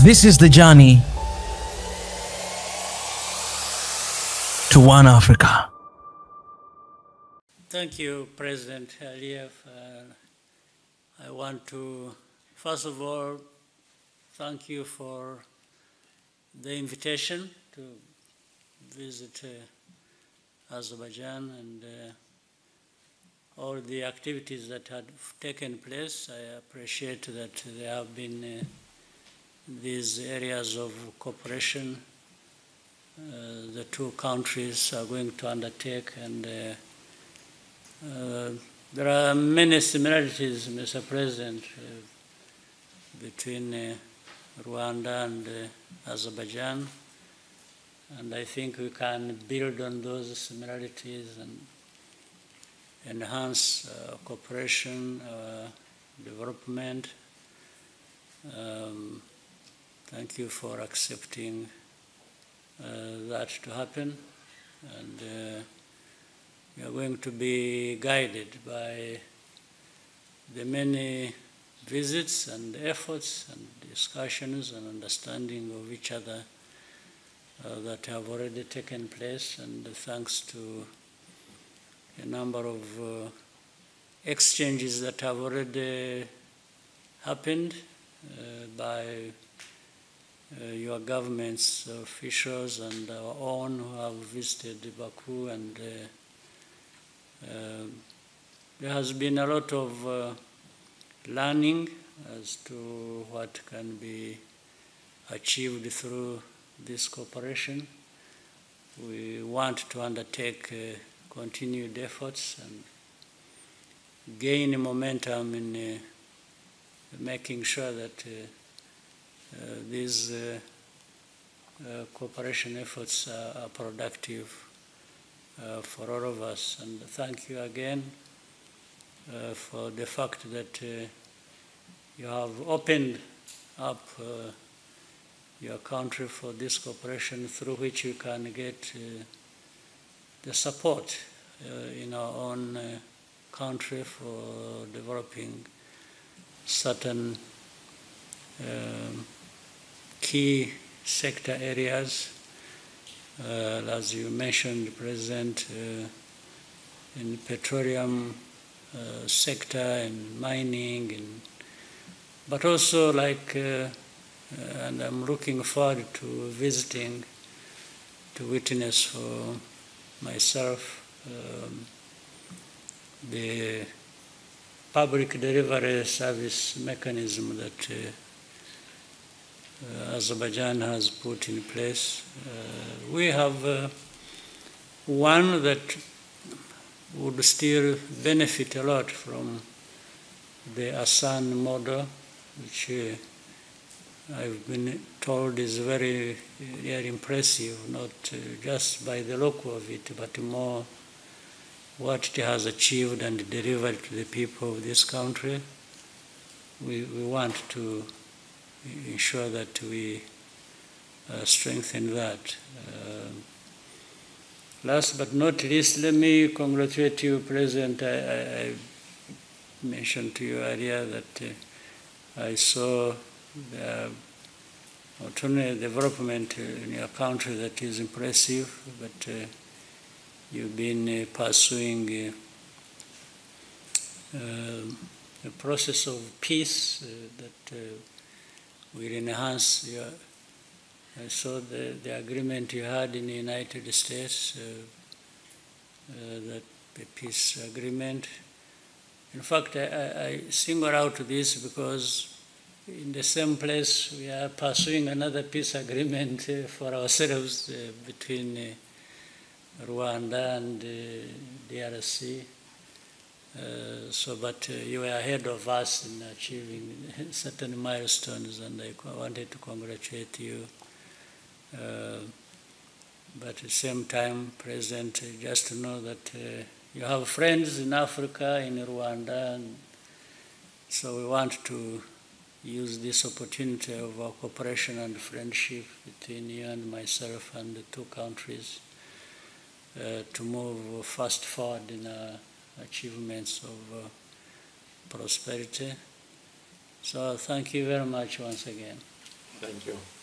This is the journey to one Africa. Thank you, President Aliyev. I want to, first of all, thank you for the invitation to visit Azerbaijan and all the activities that had taken place. I appreciate that there have been these areas of cooperation the two countries are going to undertake, and there are many similarities, Mr. President, between Rwanda and Azerbaijan, and I think we can build on those similarities and enhance cooperation, development. Thank you for accepting that to happen, and we are going to be guided by the many visits and efforts and discussions and understanding of each other that have already taken place, and thanks to a number of exchanges that have already happened by your government's officials and our own who have visited Baku, and there has been a lot of learning as to what can be achieved through this cooperation. We want to undertake continued efforts and gain momentum in making sure that these cooperation efforts are productive for all of us. And thank you again for the fact that you have opened up your country for this cooperation, through which you can get the support in our own country for developing certain key sector areas, as you mentioned, President, in petroleum sector and mining, but also and I'm looking forward to visiting to witness for myself the public delivery service mechanism that Azerbaijan has put in place. We have one that would still benefit a lot from the Asan model, which I've been told is very, very impressive, not just by the look of it, but more what it has achieved and delivered to the people of this country. We want to ensure that we strengthen that. Last but not least, let me congratulate you, President. I mentioned to you earlier that I saw not only development in your country that is impressive, but you've been pursuing a process of peace that will enhance your. I saw the agreement you had in the United States, that the peace agreement. In fact, I single out this because in the same place we are pursuing another peace agreement for ourselves between Rwanda and DRC. But you were ahead of us in achieving certain milestones, and I wanted to congratulate you. But at the same time, President, just to know that you have friends in Africa, in Rwanda, and so we want to use this opportunity of our cooperation and friendship between you and myself and the two countries to move fast forward in our achievements of prosperity. So thank you very much once again. Thank you.